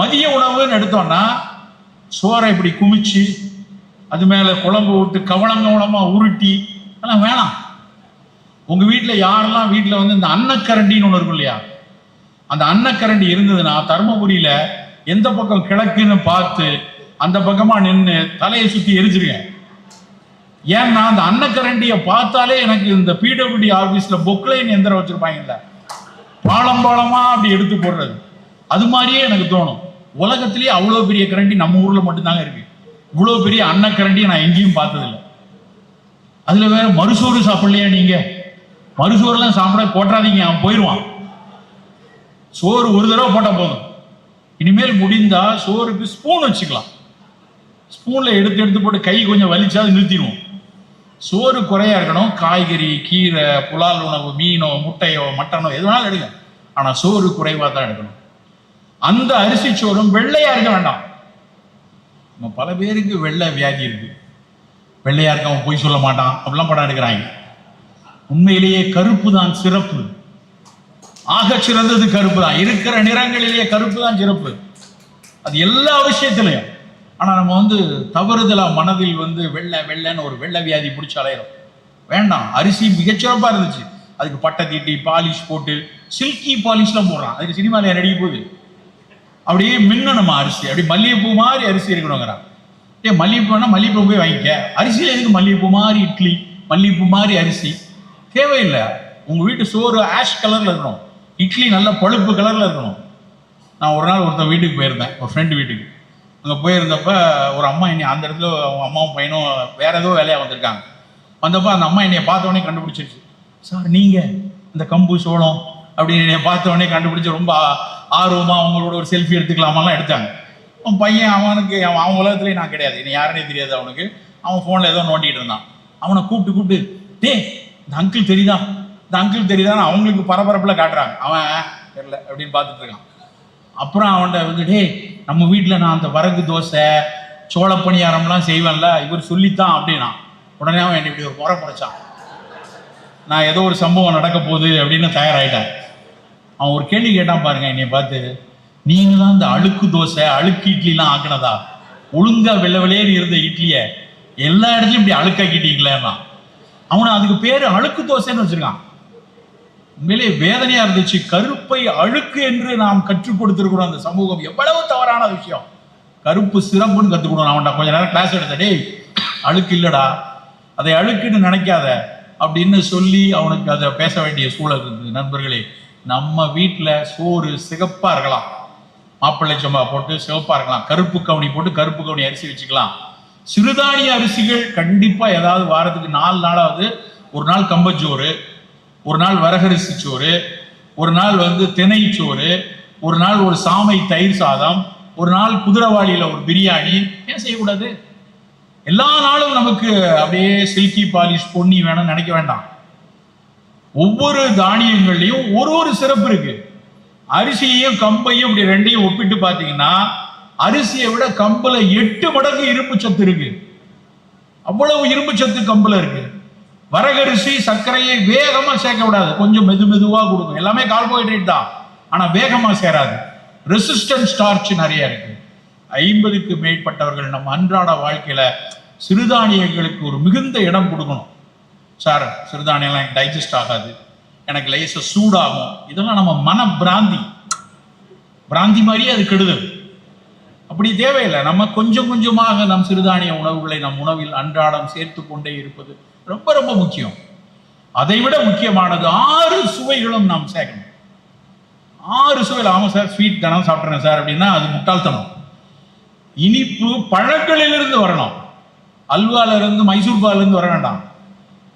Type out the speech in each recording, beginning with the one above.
மதிய உணவுன்னு எடுத்தோம்னா சோறை இப்படி குமிச்சு அது மேல குழம்பு விட்டு கவளமா உருட்டி அதெல்லாம் வேணாம். உங்க வீட்டுல யாரெல்லாம் வீட்டுல வந்து இந்த அன்னக்கரண்டின்னு ஒண்ணு இருக்கும் இல்லையா, அந்த அன்னக்கரண்டி இருந்ததுன்னா தர்மபுரியில எந்த பக்கம் கிழக்குன்னு பார்த்து அந்த பக்கமா நின்று தலையை சுத்தி எரிச்சிருங்க. ஏன்னா அந்த அன்னக்கரண்டியை பார்த்தாலே எனக்கு இந்த பிடபிள்யூடி ஆபீஸ்ல பொக்லைன் எந்திரம் வச்சிருப்பாங்கல்ல, பாலமா அப்படி எடுத்து போடுறது, அது மாதிரியே எனக்கு தோணும். உலகத்திலேயே அவ்வளவு பெரிய கரண்டி நம்ம ஊர்ல மட்டும்தாங்க இருக்கு. இவ்வளவு பெரிய அன்னக்கரண்டியை நான் எங்கேயும் பார்த்ததில்லை. அதுல வேற மறுசோறு சாப்பிடலையா நீங்க? மறுசோறுலாம் சாப்பிட போட்டாதீங்க, அவன் போயிடுவான். சோறு ஒரு தடவை போட்டா போதும். இனிமேல் முடிந்தா சோறுக்கு ஸ்பூன் வச்சுக்கலாம். ஸ்பூன்ல எடுத்து போட்டு கை கொஞ்சம் வலிச்சாது நிறுத்திடுவோம். சோறு குறையா இருக்கணும். காய்கறி, கீரை, புலால் உணவு, மீனோ முட்டையோ மட்டனோ எது வேணாலும் எடுங்க, ஆனா சோறு குறைவா தான் எடுக்கணும். அந்த அரிசி சோறும் வெள்ளையா இருக்க வேண்டாம். பல பேருக்கு வெள்ளை வியாதி இருக்கு. வெள்ளையா இருக்க அவன் போய் சொல்ல மாட்டான், அப்படிலாம் படம் எடுக்கிறாங்க. உண்மையிலேயே கருப்பு தான் சிறப்பு. ஆக சிறந்தது கருப்பு தான். இருக்கிற நிறங்களிலேயே கருப்பு தான் சிறப்பு, அது எல்லா விஷயத்திலையும். ஆனா நம்ம வந்து தவறுதலா மனதில் வந்து வெள்ளைன்னு ஒரு வெள்ளை வியாதி பிடிச்சி அலையிறோம். வேண்டாம். அரிசி மிகச்சிறப்பா இருந்துச்சு, அதுக்கு பட்டை தீட்டி பாலிஷ் போட்டு சில்கி பாலிஷ்லாம் போடுறான். அதுக்கு சினிமால நடிக்க போகுது. அப்படியே மின்னணுமா அரிசி, அப்படி மல்லிகைப்பூ மாதிரி அரிசி இருக்கணுங்கிறான். ஏன் மல்லிகைப்பூனா மல்லிகைப்பூ போய் வாங்கிக்க, அரிசியில எதுக்கு மல்லிகைப்பூ மாதிரி இட்லி, மல்லிகைப்பூ மாதிரி அரிசி தேவையில்லை. உங்க வீட்டு சோறு ஆஷ் கலர்ல இருக்கணும், இட்லி நல்ல பழுப்பு கலர்ல இருக்கணும். நான் ஒரு நாள் ஒருத்தன் வீட்டுக்கு போயிருந்தேன், ஒரு ஃப்ரெண்டு வீட்டுக்கு. அங்கே போயிருந்தப்ப ஒரு அம்மா என்னை அந்த இடத்துல அவங்க அம்மாவும் பையனும் வேற ஏதோ வேலையாக வந்திருக்காங்க. வந்தப்போ அந்த அம்மா என்னை பார்த்தோடனே கண்டுபிடிச்சிருச்சு. சார் நீங்க இந்த கம்பு சோளம் அப்படின்னு என்னை பார்த்தோடனே கண்டுபிடிச்சி ரொம்ப ஆர்வமாக அவங்களோட ஒரு செல்ஃபி எடுத்துக்கலாமாலாம் எடுத்தாங்க. அவன் பையன் அவனுக்கு அவன் உலகத்துலேயே நான் கிடையாது, என்னை யாருன்னே தெரியாது அவனுக்கு. அவன் ஃபோனில் ஏதோ நோண்டிகிட்டு இருந்தான். அவனை கூப்பிட்டு டே இந்த அங்கிள் தெரியுதா, இந்த அங்கிள் தெரியுதான்னு அவங்களுக்கு பரபரப்பில் காட்டுறாங்க. அவன் தெரியல அப்படின்னு பார்த்துட்டு இருக்கான். அப்புறம் அவன்கிட்ட வந்து டே நம்ம வீட்டில் நான் அந்த வரகு தோசை சோள பணியாரம்லாம் செய்வேன்ல, இவர் சொல்லித்தான் அப்படின்னா. உடனே அவன் என்னை இப்படி ஒரு முறை முறைச்சான். நான் ஏதோ ஒரு சம்பவம் நடக்க போகுது அப்படின்னு தயாராகிட்டேன். அவன் ஒரு கேள்வி கேட்டான் பாருங்க என்னை பார்த்து, நீங்க தான் இந்த அழுக்கு தோசை அழுக்கு இட்லிலாம் ஆக்கினதா? ஒழுங்கா வெள்ளை இருந்த இட்லியை எல்லா இடத்துலையும் இப்படி அழுக்காக்கிட்டீங்களேன்னா. அவனை அதுக்கு பேரு அழுக்கு தோசைன்னு வச்சிருக்கான். உண்மையிலே வேதனையா இருந்துச்சு. கருப்பை அழுக்கு என்று நாம் கற்றுக் கொடுத்திருக்கிறோம். அந்த சமூகம் எவ்வளவு தவறான விஷயம். கருப்பு சிறப்புன்னு கற்றுக்கணும். அவன்கிட்ட கொஞ்ச நேரம் கிளாஸ் எடுத்த, டேய் அழுக்கு இல்லடா, அதை அழுக்குன்னு நினைக்காத அப்படின்னு சொல்லி அவனுக்கு அதை பேச வேண்டிய சூழல் இருந்தது. நண்பர்களே, நம்ம வீட்டில் சோறு சிகப்பா இருக்கலாம், மாப்பிள்ளை சம்பா போட்டு சிவப்பா இருக்கலாம், கருப்பு கவுனி போட்டு கருப்பு கவுனி அரிசி வச்சுக்கலாம். சிறுதானிய அரிசிகள் கண்டிப்பா ஏதாவது வாரத்துக்கு 4 நாளாவது, ஒரு நாள் கம்பச்சோறு, ஒரு நாள் வரகரிசி சோறு, ஒரு நாள் வந்து திணை சோறு, ஒரு நாள் ஒரு சாமை தயிர் சாதம், ஒரு நாள் குதிரைவாளியில ஒரு பிரியாணி. ஏன் செய்யக்கூடாது? எல்லா நாளும் நமக்கு அப்படியே சில்கி பாலிஷ் பொன்னி வேணும்னு நினைக்க வேண்டாம். ஒவ்வொரு தானியங்கள்லையும் ஒரு சிறப்பு இருக்கு. அரிசியையும் கம்பையும் இப்படி ரெண்டையும் ஒப்பிட்டு பார்த்தீங்கன்னா அரிசியை விட கம்புல 8 மடங்கு இரும்பு சத்து இருக்கு. அவ்வளவு இரும்பு சத்து கம்புல இருக்கு. வரகரிசி சர்க்கரையை வேகமா சேர்க்க விடாது, கொஞ்சம் மெதுவா கொடுக்கும். எல்லாமே கார்போஹைட்ரேட் தான், ஆனா வேகமா சேராது. ரெசிஸ்டன்ட் ஸ்டார்ச் நிறைய இருக்கு. 50க்கு மேற்பட்டவர்கள் நம்ம அன்றாட வாழ்க்கையில சிறுதானியங்களுக்கு ஒரு மிகுந்த இடம் கொடுக்கணும். சார் சிறுதானியெல்லாம் டைஜஸ்ட் ஆகாது, எனக்கு லேச சூடாகும், இதெல்லாம் நம்ம மன பிராந்தி மாதிரியே அது கெடுதல். அப்படி தேவையில்லை. நம்ம கொஞ்சம் கொஞ்சமாக நம் சிறுதானிய உணவுகளை நம் உணவில் அன்றாடம் சேர்த்து கொண்டே இருப்பது ரொம்ப ரொம்ப முக்கியம். அதை விட முக்கியமானது 6 சுவைகளும் நாம் சேர்க்கணும். 6 சுவைகள். ஆமாம் சார் ஸ்வீட் தானே சாப்பிட்றேன் சார் அப்படின்னா அது முட்டாள்தனம். இனிப்பு பழங்களிலிருந்து வரணும், அல்வால இருந்து மைசூர் பால இருந்து வர வேண்டாம்.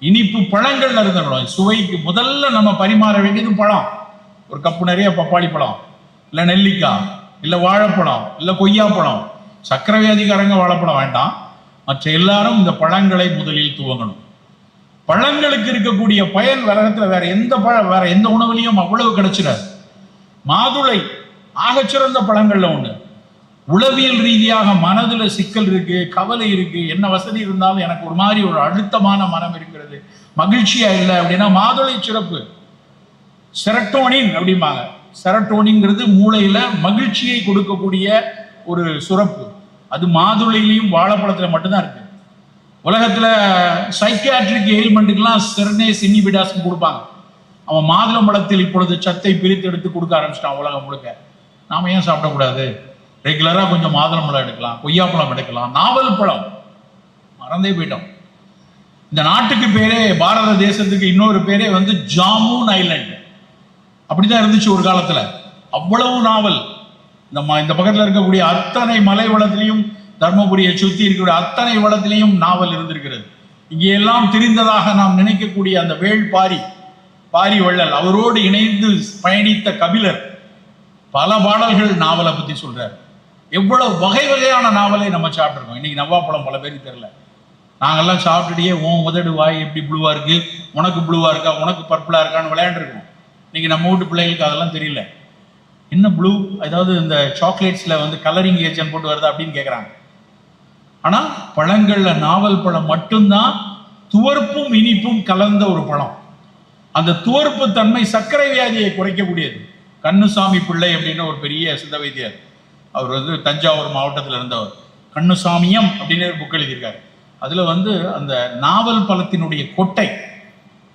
இனிப்பு பழங்கள்ல இருந்து வரணும். சுவைக்கு முதல்ல நம்ம பரிமாற வேண்டியது பழம். ஒரு கப்பு நிறைய பப்பாளி பழம், இல்லை நெல்லிக்காய், இல்லை வாழைப்பழம், இல்லை கொய்யாப்பழம். சக்கரை வியாதிக்காரங்க வாழைப்பழம் வேண்டாம், மற்ற எல்லாரும் இந்த பழங்களை முதலில் துவங்கணும். பழங்களுக்கு இருக்கக்கூடிய பயன் உலகத்துல வேற எந்த உணவுலையும் அவ்வளவு கிடைச்சிடாது. மாதுளை ஆகச்சிறந்த பழங்கள்ல ஒண்ணு. உளவியல் ரீதியாக மனதுல சிக்கல் இருக்கு, கவலை இருக்கு, என்ன வசதி இருந்தாலும் எனக்கு ஒரு மாதிரி ஒரு அழுத்தமான மனம் இருக்கிறது, மகிழ்ச்சியா இல்லை அப்படின்னா மாதுளை சிறப்பு. செரட்டோனின் அப்படிம்பாங்க, செரட்டோனின்ங்கிறது மூளையில மகிழ்ச்சியை கொடுக்கக்கூடிய ஒரு சுரப்பு. அது மாதுளையிலையும் வாழைப்பழத்துல மட்டும்தான் இருக்கு. உலகத்துல சைக்கியாட்ரிக் எயில்மெண்ட்டுக்கெல்லாம் செர்னேஸ் இன்ஹிபிட்டாஸ் கொடுப்பாங்க. அவன் மாதுளம்பழத்தில் இப்பொழுது சத்தை பிரித்து எடுத்து கொடுக்க ஆரம்பிச்சிட்டான் உலகம் முழுக்க. நாம ஏன் சாப்பிடக்கூடாது? ரெகுலரா கொஞ்சம் மாதுளம்பழம் எடுக்கலாம், கொய்யாப்பழம் எடுக்கலாம், நாவல் பழம். மறந்தே போயிட்டோம். இந்த நாட்டுக்கு பேரே, பாரத தேசத்துக்கு இன்னொரு பேரே வந்து ஜாமூன் ஐலண்ட். அப்படிதான் இருந்துச்சு ஒரு காலத்துல. அவ்வளவு நாவல். இந்த பக்கத்துல இருக்கக்கூடிய அத்தனை மலை வளத்திலையும், தர்மபுரியை சுத்தி இருக்கக்கூடிய அத்தனை வளத்திலையும் நாவல் இருந்திருக்கிறது. இங்கே எல்லாம் தெரிந்ததாக நாம் நினைக்கக்கூடிய அந்த பாரி வள்ளல், அவரோடு இணைந்து பயணித்த கபிலர் பல பாடல்கள் நாவலை பத்தி சொல்றாரு. எவ்வளவு வகை வகையான நாவலை நம்ம சாப்பிட்டுருக்கோம். இன்னைக்கு நவ்வாப்பழம் பல பேருக்கு தெரியல. நாங்கெல்லாம் சாப்பிட்டுட்டே உன் உதடு வாய் எப்படி ப்ளூவா இருக்கு, உனக்கு ப்ளூவா இருக்கா, உனக்கு பர்பிளா இருக்கான்னு விளையாண்டுருக்கோம். இன்னைக்கு நம்ம வீட்டு பிள்ளைகளுக்கு அதெல்லாம் தெரியல. என்ன ப்ளூ, அதாவது இந்த சாக்லேட்ஸ்ல வந்து கலரிங் ஏஜென்ட் போட்டு வருது அப்படின்னு கேட்குறாங்க. ஆனா பழங்கள்ல நாவல் பழம் மட்டும்தான் துவர்ப்பும் இனிப்பும் கலந்த ஒரு பழம். அந்த துவர்ப்பு தன்மை சர்க்கரை வியாதியை குறைக்கக்கூடியது. கண்ணுசாமி பிள்ளை அப்படின்னு ஒரு பெரிய சித்த வைத்தியர், அவர் வந்து தஞ்சாவூர் மாவட்டத்தில் இருந்தவர். கண்ணுசாமியம் அப்படின்னு ஒரு புக் எழுதியிருக்காரு. அதுல வந்து அந்த நாவல் பழத்தினுடைய கொட்டை,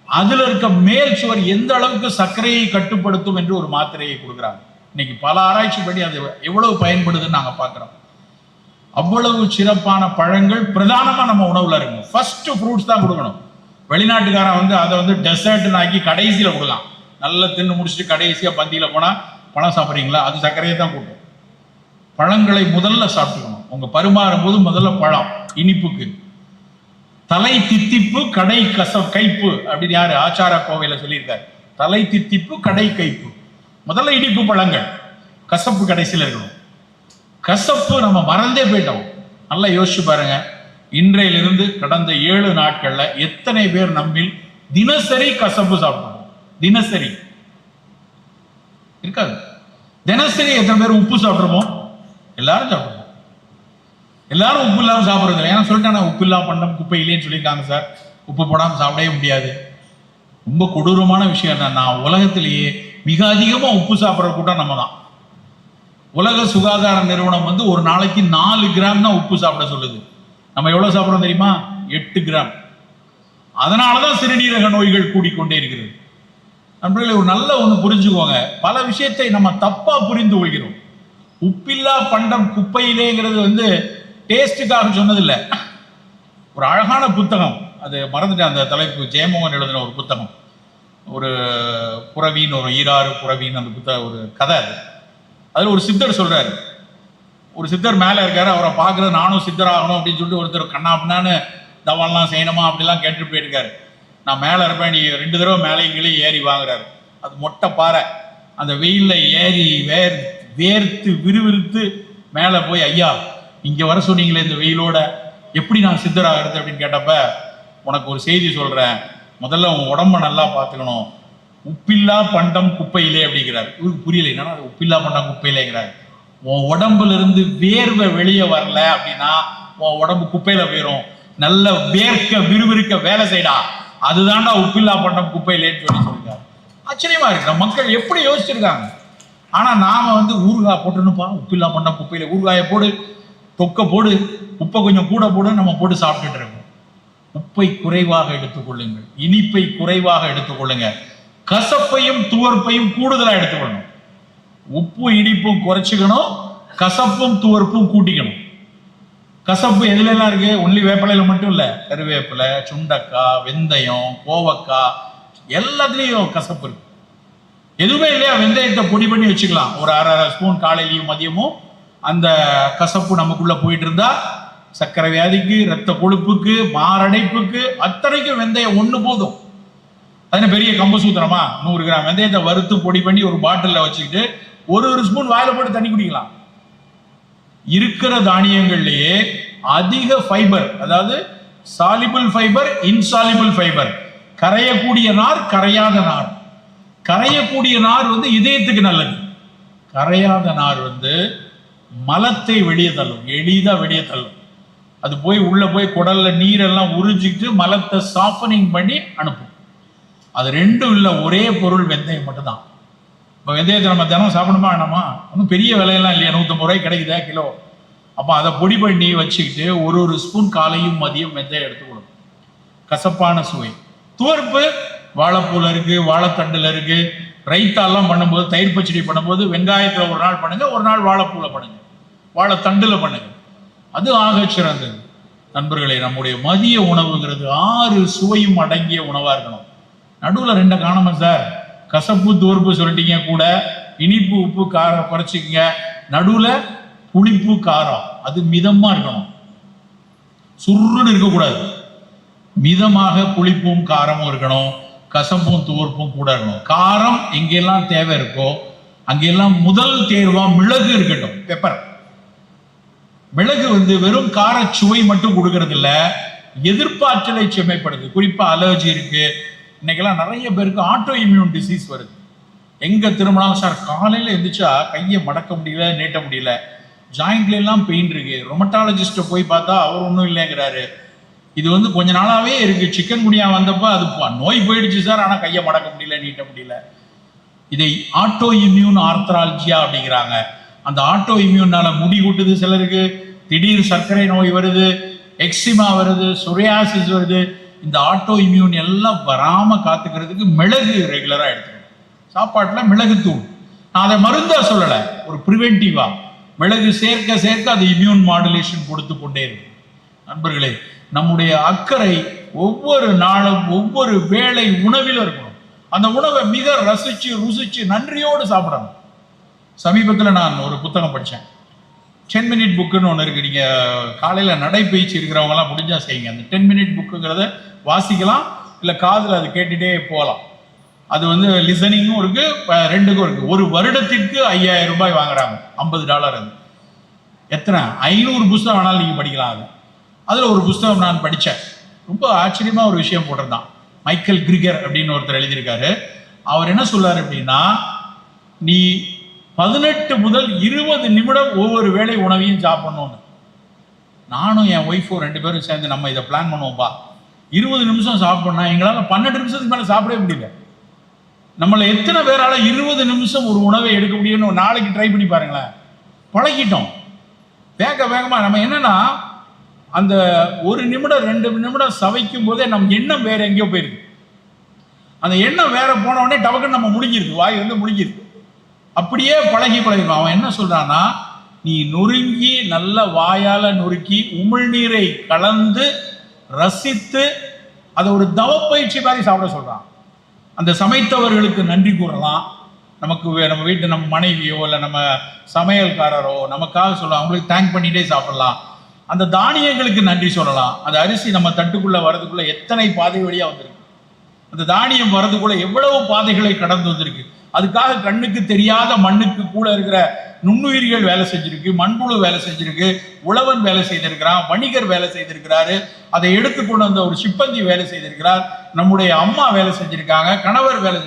அதுல இருக்க மேல் சுவர் எந்த அளவுக்கு சர்க்கரையை கட்டுப்படுத்தும் என்று ஒரு மாத்திரையை கொடுக்குறாங்க. இன்னைக்கு பல ஆராய்ச்சி படி அது எவ்வளவு பயன்படுதுன்னு நாங்க பார்க்கிறோம். அவ்வளவு சிறப்பான பழங்கள் பிரதானமா நம்ம உணவுல இருக்கும். ஃபர்ஸ்ட் ஃப்ரூட்ஸ் தான் கொடுக்கணும். வெளிநாட்டுக்காரன் வந்து அதை வந்து டெசர்ட்னு ஆக்கி கடைசியில கொடுக்கலாம். நல்லா தின்னு முடிச்சுட்டு கடைசியா பந்தியில போனா பழம் சாப்பிட்றீங்களா, அது சர்க்கரையை தான் கூட்டும். பழங்களை முதல்ல சாப்பிட்டுக்கணும். உங்க பரிமாறும் போது முதல்ல பழம். இனிப்புக்கு தலை தித்திப்பு கடை கைப்பு அப்படின்னு யாரு ஆச்சார கோவையில சொல்லியிருக்காரு. தலை தித்திப்பு கடை கைப்பு. முதல்ல இனிப்பு பழங்கள், கசப்பு கடைசியில் இருக்கணும். கசப்பு நம்ம மறந்தே போயிட்டோம். நல்லா யோசிச்சு பாருங்க. இன்றையிலிருந்து கடந்த 7 நாட்கள்ல எத்தனை பேர் நம்மில் தினசரி கசப்பு சாப்பிடுவோம்? தினசரி இருக்காது. தினசரி எத்தனை பேர் உப்பு சாப்பிடுவோம்? எல்லாரும் சாப்பிடுவோம். எல்லாரும் உப்பு இல்லாம சாப்பிடுறது இல்லை. ஏன்னா சொல்லிட்டேன், உப்பு இல்லா பண்டம் குப்பை இல்லைன்னு சொல்லியிருக்காங்க சார். உப்பு போடாம சாப்பிடவே முடியாது. ரொம்ப கொடூரமான விஷயம் என்னன்னா, உலகத்திலேயே மிக அதிகமா உப்பு சாப்பிட்ற கூட்டம் நம்ம தான். உலக சுகாதார நிறுவனம் வந்து ஒரு நாளைக்கு 4 கிராம் தான் உப்பு சாப்பிட சொல்லுது. நம்ம எவ்வளவு சாப்பிட்றோம் தெரியுமா? 8 கிராம். அதனாலதான் சிறுநீரக நோய்கள் கூடிக்கொண்டே இருக்கிறது. நண்பர்களே, ஒரு நல்ல ஒண்ணு புரிஞ்சுக்கோங்க. பல விஷயத்தை நம்ம தப்பா புரிந்து கொள்கிறோம். உப்பில்லா பண்டம் குப்பையிலேங்கிறது வந்து டேஸ்டுக்காக சொன்னதில்லை. ஒரு அழகான புத்தகம், அது மறந்துட்டேன் அந்த தலைப்பு, ஜெயமோகன் எழுதின ஒரு புத்தகம். ஒரு புறவின்னு, ஒரு ஈராறு புறவின்னு அந்த புத்தகம், ஒரு கதை. அதுல ஒரு சித்தர் சொல்றாரு. ஒரு சித்தர் மேல இருக்காரு. அவரை பார்க்கறது நானும் சித்தராகணும் அப்படின்னு சொல்லிட்டு ஒருத்தர் கண்ணாப்பினான்னு தவம்லாம் செய்யணுமா அப்படிலாம் கேட்டுட்டு போயிருக்காரு. நான் மேல இருப்பேன், நீ 2 தடவை மேலையும் கீழே ஏறி வாங்குறாரு. அது மொட்டை பாறை. அந்த வெயில்ல ஏறி வேர்த்து விறுவிறுத்து மேல போய், ஐயா இங்க வர சொன்னீங்களே இந்த வெயிலோட, எப்படி நான் சித்தராகிறது அப்படின்னு கேட்டப்ப, உனக்கு ஒரு செய்தி சொல்றேன், முதல்ல உன் உடம்ப நல்லா பார்த்துக்கணும். உப்பில்லா பண்டம் குப்பையிலே அப்படிங்கிறார். இவருக்கு புரியல, என்னன்னா உப்பில்லா பண்டம் குப்பையிலேங்கிறார். உன் உடம்புல இருந்து வேர்வை வெளியே வரல அப்படின்னா உன் உடம்பு குப்பையில போயிடும். நல்ல வேர்க்க விறுவிறுக்க வேலை செய்டா, அதுதான்டா உப்பில்லா பண்டம் குப்பையிலேன்னு சொல்லியிருக்காரு. ஆச்சரியமா இருக்கு, நம்ம மக்கள் எப்படி யோசிச்சிருக்காங்க. ஆனா நாம வந்து ஊறுகாய் போட்டுன்னுப்பா, உப்பில்லா பண்டம் குப்பையில ஊறுகாயை போடு, தொக்க போடு, உப்பை கொஞ்சம் கூட போடு, நம்ம போட்டு சாப்பிட்டுட்டு இருக்கோம். உப்பை குறைவாக எடுத்துக்கொள்ளுங்கள், இனிப்பை குறைவாக எடுத்துக்கொள்ளுங்க, கசப்பையும் துவர்ப்பையும் கூடுதலா எடுத்துக்கொள்ளணும். உப்பு இனிப்பும் குறைச்சிக்கணும், கசப்பும் துவர்ப்பும் கூட்டிக்கணும். கசப்பு எதுல எல்லாம் இருக்கு? ஒன்லி வேப்பிலையில மட்டும் இல்ல, கருவேப்பிலை, சுண்டக்காய், வெந்தயம், கோவக்காய், எல்லாத்துலயும் கசப்பு இருக்கு. எதுவுமே இல்லையா, வெந்தயத்தை பொடி பண்ணி வச்சுக்கலாம். ஒரு 1/2 ஸ்பூன் காலையிலையும் மதியமும் அந்த கசப்பு நமக்குள்ள போயிட்டு இருந்தா சர்க்கரை வியாதிக்கு, ரத்த கொழுப்புக்கு, மாரடைப்புக்கு அத்தனைக்கும் வெந்தயம் ஒண்ணு போதும். அது பெரிய கம்பு சூத்திரமா? 100 கிராம் வெந்தயத்தை வறுத்து பொடி பண்ணி ஒரு பாட்டில்ல வச்சுக்கிட்டு ஒரு ஸ்பூன் வாயில போட்டு தண்ணி குடிக்கலாம். இருக்கிற தானியங்கள்லயே அதிக ஃபைபர், அதாவது சாலிபிள் ஃபைபர், இன்சாலிபிள் ஃபைபர், கரையக்கூடிய நார், கரையாத நார். கரையக்கூடிய நார் வந்து இதயத்துக்கு நல்லது. கரையாத நார் வந்து மலத்தை வெளியே தள்ளும், எளிதா வெளியே தள்ளும். அது போய் உள்ள போய் குடல்ல நீரெல்லாம் உறிஞ்சிட்டு மலத்தை சாஃபனிங் பண்ணி அனுப்பும். அது ரெண்டும் இல்லை, ஒரே பொருள் வெந்தயம் மட்டும்தான். இப்போ வெந்தயத்தை நம்ம தினம் சாப்பிடணுமா வேணாமா? ஒன்றும் பெரிய விலையெல்லாம் இல்லையா, 150 ரூபாய்க்கு கிடைக்குதா கிலோ. அப்போ அதை பொடி பண்ணி வச்சுக்கிட்டு ஒரு ஸ்பூன் காலையும் மதியம் வெந்தயம் எடுத்துக்கணும். கசப்பான சுவை. துவர்ப்பு வாழைப்பூல இருக்கு, வாழைத்தண்டுல இருக்கு. ரைத்தாலாம் பண்ணும்போது, தயிர் பச்சடி பண்ணும்போது வெங்காயத்தில் ஒரு நாள் பண்ணுங்க, ஒரு நாள் வாழைப்பூல பண்ணுங்க, வாழைத்தண்டுல பண்ணுங்க, அது ஆக சிறந்தது. நண்பர்களே, நம்முடைய மதிய உணவுங்கிறது 6 சுவையும் அடங்கிய உணவா இருக்கணும். நடுவில் 2 காணாம சார், கசப்பு துவர்ப்பு சொல்லிட்டீங்க, கூட இனிப்பு உப்பு காரம் குறைச்சிக்கங்க, நடுவில் புளிப்பு காரம், அது மிதமா இருக்கணும், சுருன்னு இருக்கக்கூடாது. மிதமாக புளிப்பும் காரமும் இருக்கணும், கசப்பும் துவர்ப்பும் கூட இருக்கணும். காரம் எங்கெல்லாம் தேவை இருக்கோ அங்கெல்லாம் முதல் தேர்வா மிளகு இருக்கட்டும், பெப்பர். மிளகு வெறும் கார சுவை மட்டும் கொடுக்கறது இல்ல, எதிர்ப்பாற்றலை செம்மைப்படுது. குறிப்பா அலர்ஜி இருக்கு, இன்னைக்கெல்லாம் நிறைய பேருக்கு ஆட்டோ இம்யூன் டிசீஸ் வருது. எங்க திரும்பினாலும் சார் காலையில எந்திரிச்சா கையை மடக்க முடியல, நீட்ட முடியல, ஜாயிண்ட்ல எல்லாம் பெயின் இருக்கு, ரொமட்டாலஜிஸ்ட போய் பார்த்தா அவர் ஒன்றும் இல்லைங்கிறாரு. இது கொஞ்ச நாளாவே இருக்கு. சிக்கன் குனியா வந்தப்ப அது நோய் போயிடுச்சு சார், ஆனா கையை மடக்க முடியல, நீட்ட முடியல. இதை ஆட்டோ இம்யூன் ஆர்த்ராலஜியா அப்படிங்கிறாங்க. அந்த ஆட்டோ இம்யூன்னால முடி கூட்டுது சிலருக்கு, திடீர் சர்க்கரை நோய் வருது, எக்ஸிமா வருது, சொரியாசிஸ் வருது. இந்த ஆட்டோ இம்யூன் எல்லாம் வராம காத்துக்கிறதுக்கு மிளகு ரெகுலரா எடுத்துக்கணும். சாப்பாட்டுல மிளகு தூள், நான் அதை மருந்தா சொல்லல, ஒரு ப்ரிவென்டிவா மிளகு சேர்க்க சேர்க்க அது இம்யூன் மாடுலேஷன் கொடுத்து கொண்டே இருக்கு. நண்பர்களே, நம்முடைய அக்கறை ஒவ்வொரு நாளும் ஒவ்வொரு வேளை உணவில் இருக்கணும். அந்த உணவை மிக ரசிச்சு ருசிச்சு நன்றியோடு சாப்பிடணும். சமீபத்தில் நான் ஒரு புத்தகம் படித்தேன், 10 மினிட் புக்குன்னு ஒன்று இருக்கு. நீங்கள் காலையில் நடைப்பயிற்சி இருக்கிறவங்கலாம் முடிஞ்சா செய்யுங்க. அந்த 10 மினிட் புக்குங்கிறத வாசிக்கலாம், இல்லை காதில் அது கேட்டுகிட்டே போகலாம். அது லிசனிங்கும் இருக்கு, 2க்கும் இருக்கு. ஒரு வருடத்திற்கு 5000 ரூபாய் வாங்குறாங்க, $50. அது எத்தனை 500 புஸ்தகம் வேணாலும் நீங்கள் படிக்கலாம். அதில் ஒரு புஸ்தகம் நான் படித்தேன், ரொம்ப ஆச்சரியமாக ஒரு விஷயம் போட்டிருந்தான். மைக்கேல் கிரிகர் அப்படின்னு ஒருத்தர் எழுதியிருக்காரு. அவர் என்ன சொல்றாரு அப்படின்னா, நீ 18 முதல் 20 நிமிடம் ஒவ்வொரு வேளை உணவையும் சாப்பிடணும்னு. நானும் என் ஒய்ஃபும் 2 பேரும் சேர்ந்து நம்ம இதை பிளான் பண்ணுவோம்பா. 20 நிமிஷம் சாப்பிடணும், எங்களால் 12 நிமிஷத்துக்கு மேலே சாப்பிடவே முடியல. நம்மளை எத்தனை பேரால 20 நிமிஷம் ஒரு உணவை எடுக்க முடியும்னு நாளைக்கு ட்ரை பண்ணி பாருங்களேன். பழகிட்டோம் வேகமா. நம்ம என்னன்னா, அந்த 1 நிமிடம் 2 நிமிடம் சவைக்கும் போதே நம்ம எண்ணம் வேற எங்கேயோ போயிருக்கு. அந்த எண்ணம் வேற போன உடனே டபக்குன்னு நம்ம முழுங்கிருக்கு, வாய் முழுங்கிருக்கு. அப்படியே பழகிடும். அவன் என்ன சொல்றான்னா, நீ நொறுங்கி நல்ல வாயால நொறுக்கி உமிழ்நீரை கலந்து ரசித்து அதை ஒரு தவப்பயிற்சி மாதிரி சாப்பிட சொல்றான். அந்த சமைத்தவர்களுக்கு நன்றி கூறலாம். நம்ம வீட்டு நம்ம மனைவியோ இல்லை நம்ம சமையல்காரரோ நமக்காக சொல்லலாம், அவங்களுக்கு தேங்க் பண்ணிட்டே சாப்பிடலாம். அந்த தானியங்களுக்கு நன்றி சொல்லலாம். அந்த அரிசி நம்ம தட்டுக்குள்ள வரதுக்குள்ள எத்தனை பாதை வழியா வந்திருக்கு, அந்த தானியம் வரதுக்குள்ள எவ்வளவு பாதைகளை கடந்து வந்திருக்கு. அதுக்காக கண்ணுக்கு தெரியாத மண்ணுக்கு கூட இருக்கிற நுண்ணுயிர்கள் வேலை செஞ்சிருக்கு, மண்புழு வேலை செஞ்சிருக்கு, உழவன் வேலை செய்திருக்கிறான், வணிகர் வேலை செய்திருக்கிறாரு, அதை எடுத்துக்கொண்டு வந்த ஒரு சிப்பந்தி வேலை செய்திருக்கிறார், நம்முடைய அம்மா வேலை செஞ்சிருக்காங்க, கணவர் வேலை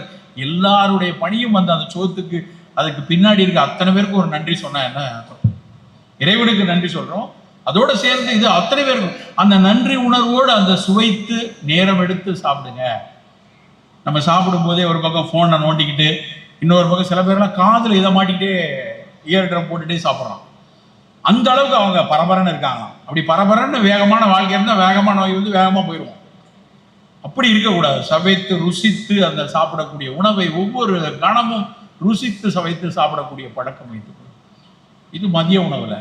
எல்லாருடைய பணியும் அந்த சோத்துக்கு அதுக்கு பின்னாடி இருக்க அத்தனை பேருக்கு ஒரு நன்றி சொன்னா என்ன, இறைவனுக்கு நன்றி சொல்றோம். அதோட சேர்ந்து இது அத்தனை பேருக்கும் அந்த நன்றி உணர்வோடு அந்த சுவைத்து நேரம் எடுத்து சாப்பிடுங்க. நம்ம சாப்பிடும் போதே ஒரு பக்கம் போனை நோண்டிக்கிட்டு, இன்னொரு பக்கம் சில பேர்லாம் காதில் இதை மாட்டிக்கிட்டே இயர் ட்ரம் போட்டுட்டே சாப்பிட்றான். அந்த அளவுக்கு அவங்க பரபரன்னு இருக்காங்க. அப்படி பரபரன்னு வேகமான வாழ்க்கை இருந்தால் வேகமான நோய் வேகமாக போயிடுவோம். அப்படி இருக்கக்கூடாது. சவைத்து ருசித்து அந்த சாப்பிடக்கூடிய உணவை ஒவ்வொரு கணமும் ருசித்து சவைத்து சாப்பிடக்கூடிய பழக்கம் வைத்துக்கணும். இது மதிய உணவுல